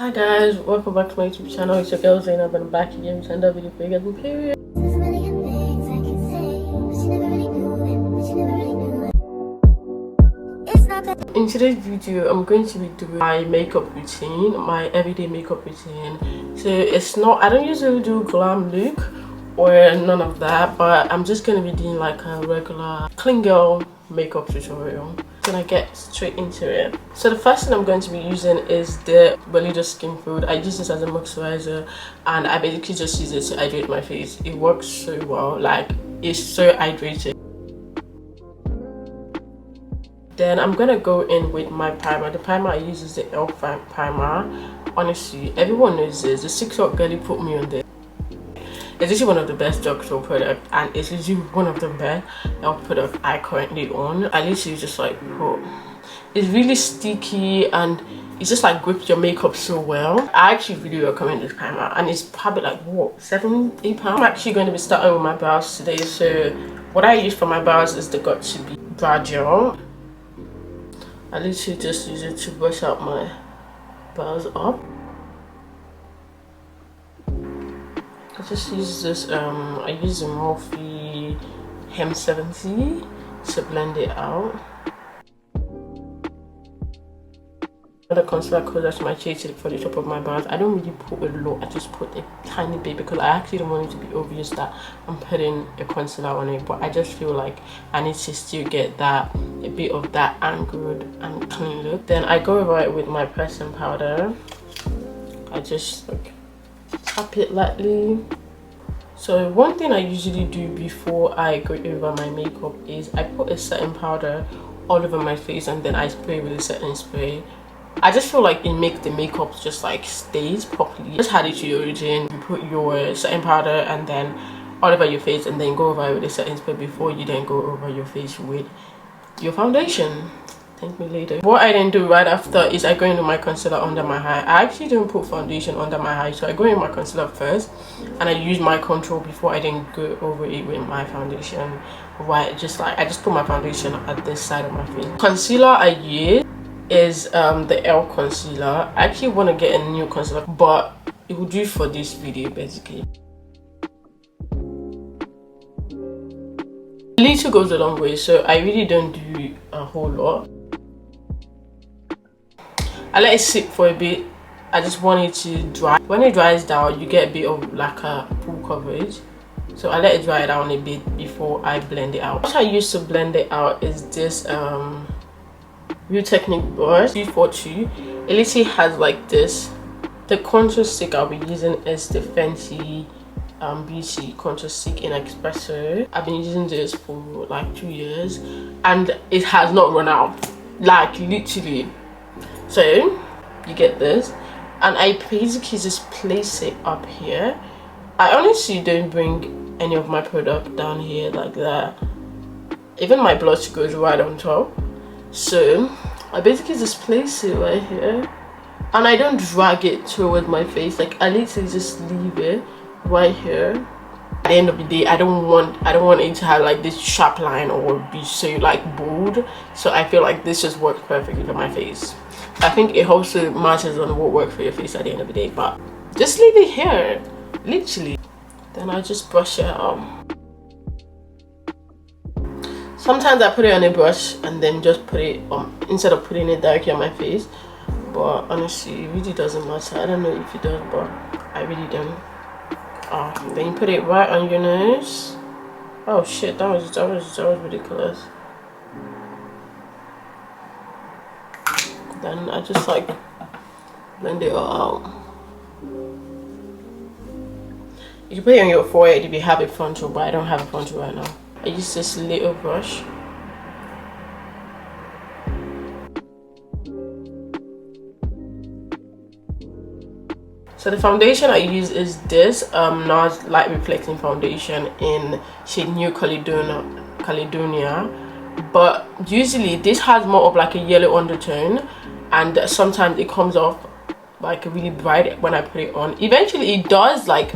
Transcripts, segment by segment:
Hi guys, welcome back to my YouTube channel. It's your girl Zainab and I'm back again with another video for you guys. Period. In today's video, I'm going to be doing my makeup routine, my everyday makeup routine. So I don't usually do glam look or none of that, but I'm just going to be doing like a regular clean girl makeup tutorial. Gonna get straight into it. So the first thing I'm going to be using is the Belida Skin Food. I use this as a moisturizer and I basically just use it to hydrate my face. It works so well, like it's so hydrating. Then I'm gonna go in with my primer. The primer I use is the e.l.f. primer. Honestly, everyone knows this. The 6 O'clock girlie put me on this. It's actually one of the best drugstore products, and it's literally one of the best e.l.f. products I currently own. I literally just like it's really sticky and it's just like grips your makeup so well. I actually really recommend this primer, and it's probably like what, £7-8. I'm actually going to be starting with my brows today. So what I use for my brows is the Got To Be brow gel. I literally just use it to brush out my brows up. I just use this, I use the Morphe Hem 70 to blend it out. The concealer closer to my shade for the top of my brows. I don't really put a lot, I just put a tiny bit because I actually don't want it to be obvious that I'm putting a concealer on it, but I just feel like I need to still get that, a bit of that angled and clean look. Then I go over it with my pressing powder. I just like tap it lightly. So one thing I usually do before I go over my makeup is I put a setting powder all over my face and then I spray with a setting spray. I just feel like it makes the makeup just like stays properly. Just add it to your routine. You put your setting powder and then all over your face and then go over it with a setting spray before you then go over your face with your foundation. Thank me later. What I then do right after is I go into my concealer under my eye. I actually don't put foundation under my eye, so I go in my concealer first and I use my contour before I then go over it with my foundation. Right, just like I just put my foundation at this side of my face. Concealer I use is the e.l.f. concealer. I actually want to get a new concealer, but it will do for this video basically. A little goes a long way, so I really don't do a whole lot. I let it sit for a bit. I just want it to dry. When it dries down, you get a bit of like a full coverage. So I let it dry down a bit before I blend it out. What I use to blend it out is this Real Technique brush 342. It literally has like this. The contour stick I'll be using is the Fenty Beauty contour stick in espresso. I've been using this for like 2 years and it has not run out, like literally. So you get this and I basically just place it up here. I honestly don't bring any of my product down here like that. Even my blush goes right on top. So I basically just place it right here and I don't drag it towards my face. Like I literally just leave it right here. At the end of the day, I don't want it to have like this sharp line or be so like bold. So I feel like this just works perfectly for my face. I think it also matters on what works for your face at the end of the day, but just leave it here, literally. Then I just brush it out. Sometimes I put it on a brush and then just put it instead of putting it directly on my face. But honestly, it really doesn't matter. I don't know if it does, but I really don't. Then you put it right on your nose. Oh shit, that was ridiculous. Then I just like blend it all out. You can put it on your forehead if you have a frontal, but I don't have a frontal right now. I use this little brush. So the foundation I use is this NARS Light Reflecting Foundation in shade New Caledonia. But usually this has more of like a yellow undertone and sometimes it comes off like really bright when I put it on. Eventually it does like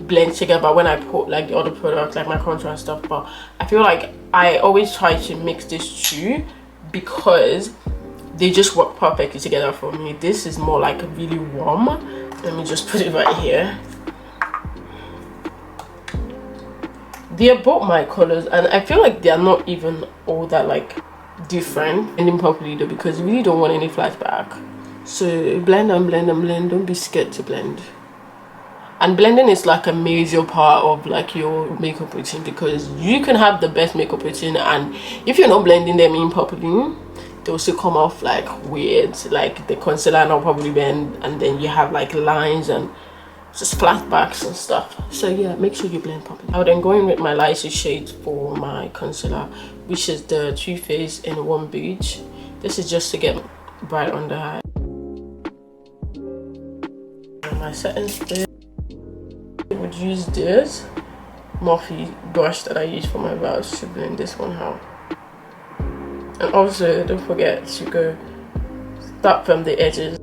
blend together when I put like the other products like my contour and stuff, but I feel like I always try to mix this two because they just work perfectly together for me. This is more like really warm. Let me just put it right here. They are both my colors, and I feel like they are not even all that like different. Blending properly though, because you really don't want any flashback. So blend and blend and blend. Don't be scared to blend. And blending is like a major part of like your makeup routine, because you can have the best makeup routine, and if you're not blending them in properly, they also come off like weird. Like the concealer not probably blend, and then you have like lines and just flashbacks and stuff. So yeah, make sure you blend properly. I would then go in with my lighter shade for my concealer, which is the Too Faced in Warm Beach. This is just to get bright under eye. And my setting spray, I would use this Morphe brush that I use for my brows to blend this one out. And also don't forget to start from the edges.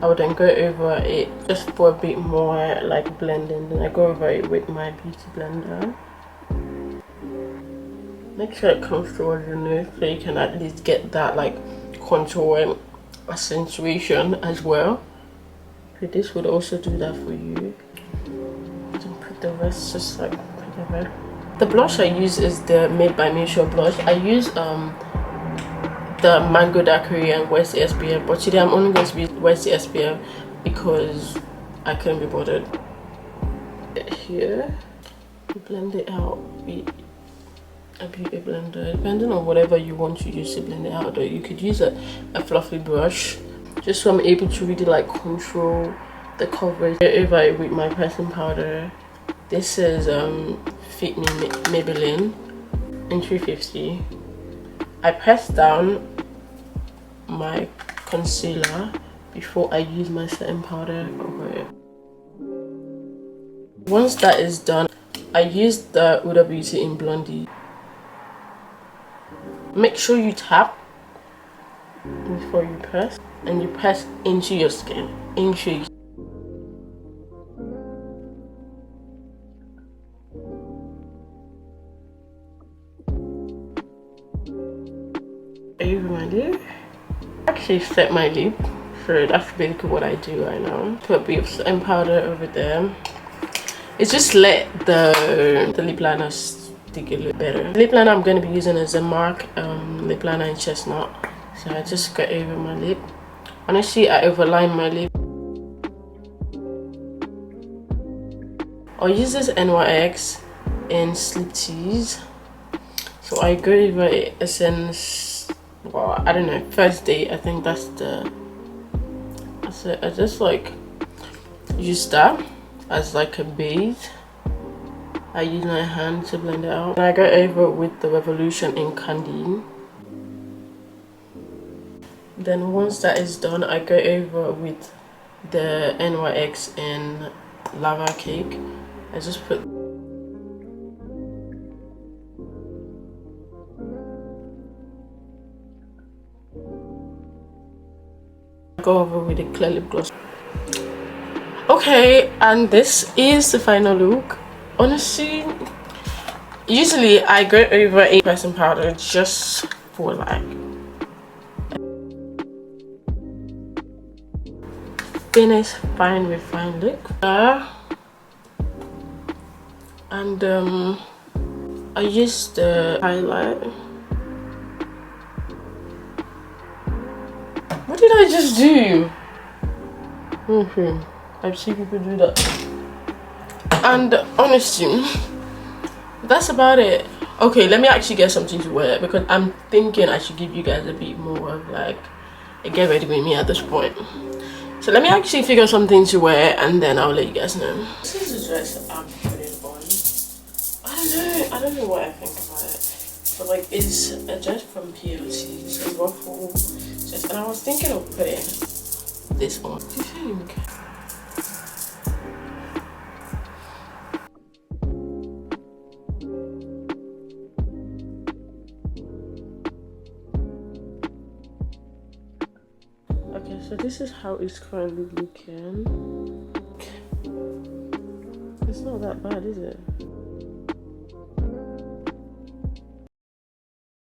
I would then go over it just for a bit more like blending. Then I go over it with my beauty blender. Make sure it comes towards your nose so you can at least get that like contour and accentuation as well. So this would also do that for you. And put the rest just like together. The blush I use is the Made by Misha blush. I use the Mango Daiquiri and Where's the SPF, but today I'm only going to be Where's the SPF because I couldn't be bothered. Here, blend it out with a beauty blender, depending on whatever you want to use to blend it out. Though you could use a fluffy brush, just so I'm able to really like control the coverage. Over it with my pressing powder. This is Fit Me Maybelline in 350. I press down my concealer before I use my setting powder over it. Once that is done, I use the Huda Beauty in Blondie. Make sure you tap before you press, and you press into your skin. Over my lip. Actually set my lip, so that's basically what I do right now. Put a bit of setting powder over there. It's just let the lip liner stick a little better. The lip liner I'm going to be using is a Mark lip liner in Chestnut. So I just got over my lip. Honestly, I overline my lip. I'll use this NYX in Sleep Tease. So I go over it Essence. Well, I don't know, first date, I think that's it. I just like use that as like a base. I use my hand to blend it out, and I go over with the Revolution in Candy. Then once that is done, I go over with the NYX in Lava Cake. I just put go over with a clear lip gloss. Okay, and this is the final look. Honestly, usually I go over a pressing powder just for like finish fine with fine look. And I use the highlight. What did I just do? I've seen people do that. And honestly, that's about it. Okay, let me actually get something to wear, because I'm thinking I should give you guys a bit more of like a get ready with me at this point. So let me actually figure something to wear, and then I'll let you guys know. This is the dress I'm putting on. I don't know what I think about it, but like it's a dress from PLT. It's a ruffle dress, and I was thinking of putting this on. What do you think? Okay, so this is how it's currently looking. not that bad, is it?